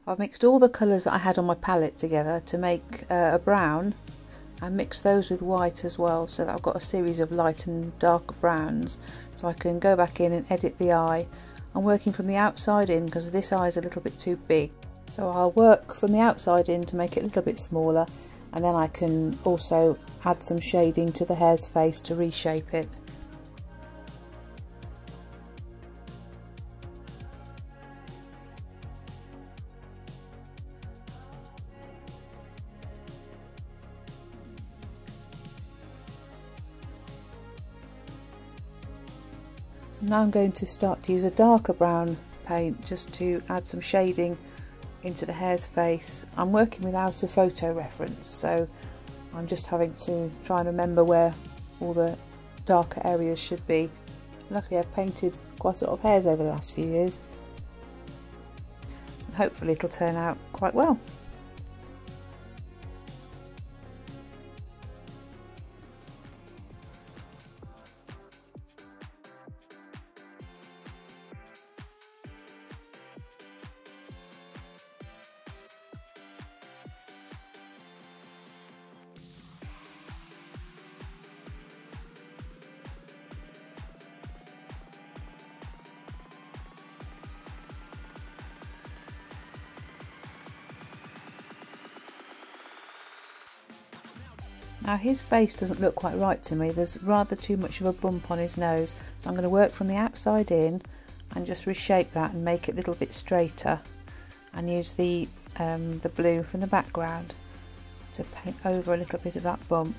I've mixed all the colours that I had on my palette together to make a brown, and mixed those with white as well, so that I've got a series of light and dark browns, so I can go back in and edit the eye. I'm working from the outside in because this eye is a little bit too big, so I'll work from the outside in to make it a little bit smaller, and then I can also add some shading to the hare's face to reshape it. Now I'm going to start to use a darker brown paint just to add some shading into the hare's face. I'm working without a photo reference, so I'm just having to try and remember where all the darker areas should be. Luckily I've painted quite a lot of hares over the last few years, and hopefully it'll turn out quite well. Now his face doesn't look quite right to me, there's rather too much of a bump on his nose, so I'm going to work from the outside in and just reshape that and make it a little bit straighter, and use the blue from the background to paint over a little bit of that bump.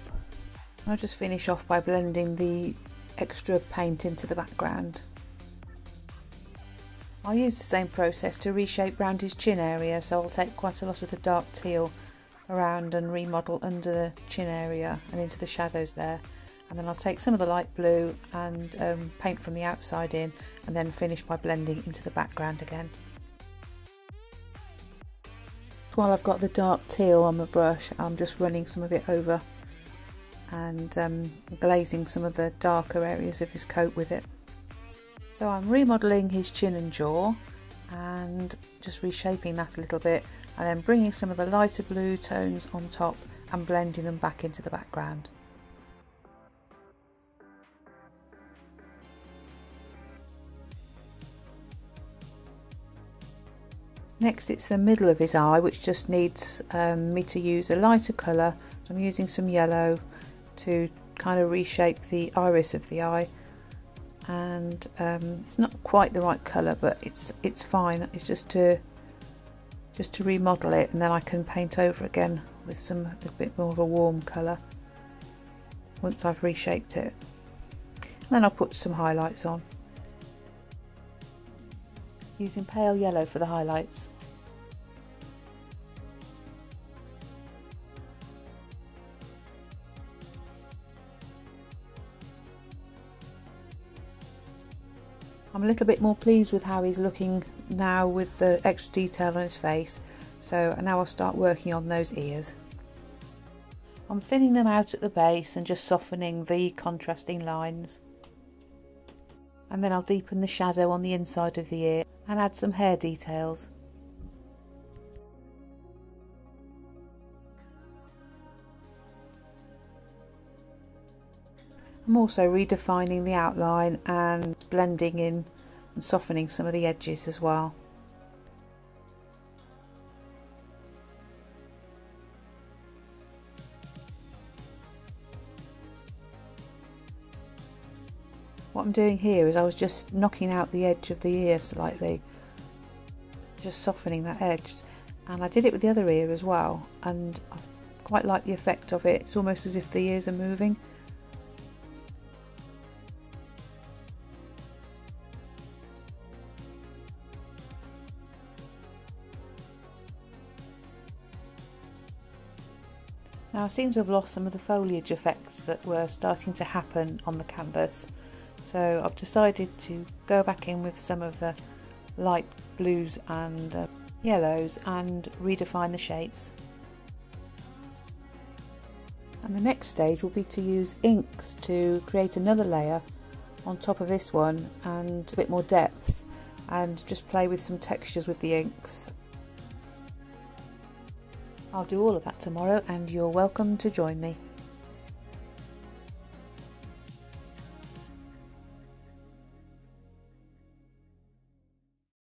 I'll just finish off by blending the extra paint into the background. I'll use the same process to reshape round his chin area, so I'll take quite a lot of the dark teal around and remodel under the chin area and into the shadows there, and then I'll take some of the light blue and paint from the outside in, and then finish by blending into the background again. While I've got the dark teal on my brush, I'm just running some of it over and glazing some of the darker areas of his coat with it. So I'm remodelling his chin and jaw and just reshaping that a little bit, and then bringing some of the lighter blue tones on top and blending them back into the background. Next it's the middle of his eye, which just needs me to use a lighter colour. So I'm using some yellow to kind of reshape the iris of the eye, and it's not quite the right colour, but it's fine. It's just to remodel it, and then I can paint over again with a little bit more of a warm colour once I've reshaped it. And then I'll put some highlights on, using pale yellow for the highlights. I'm a little bit more pleased with how he's looking now with the extra detail on his face, so now I'll start working on those ears. I'm thinning them out at the base and just softening the contrasting lines, and then I'll deepen the shadow on the inside of the ear and add some hair details. I'm also redefining the outline and blending in and softening some of the edges as well. What I'm doing here is I was just knocking out the edge of the ear slightly, just softening that edge, and I did it with the other ear as well, and I quite like the effect of it. It's almost as if the ears are moving. Now I seem to have lost some of the foliage effects that were starting to happen on the canvas, so I've decided to go back in with some of the light blues and yellows and redefine the shapes. And the next stage will be to use inks to create another layer on top of this one and a bit more depth, and just play with some textures with the inks. I'll do all of that tomorrow and you're welcome to join me.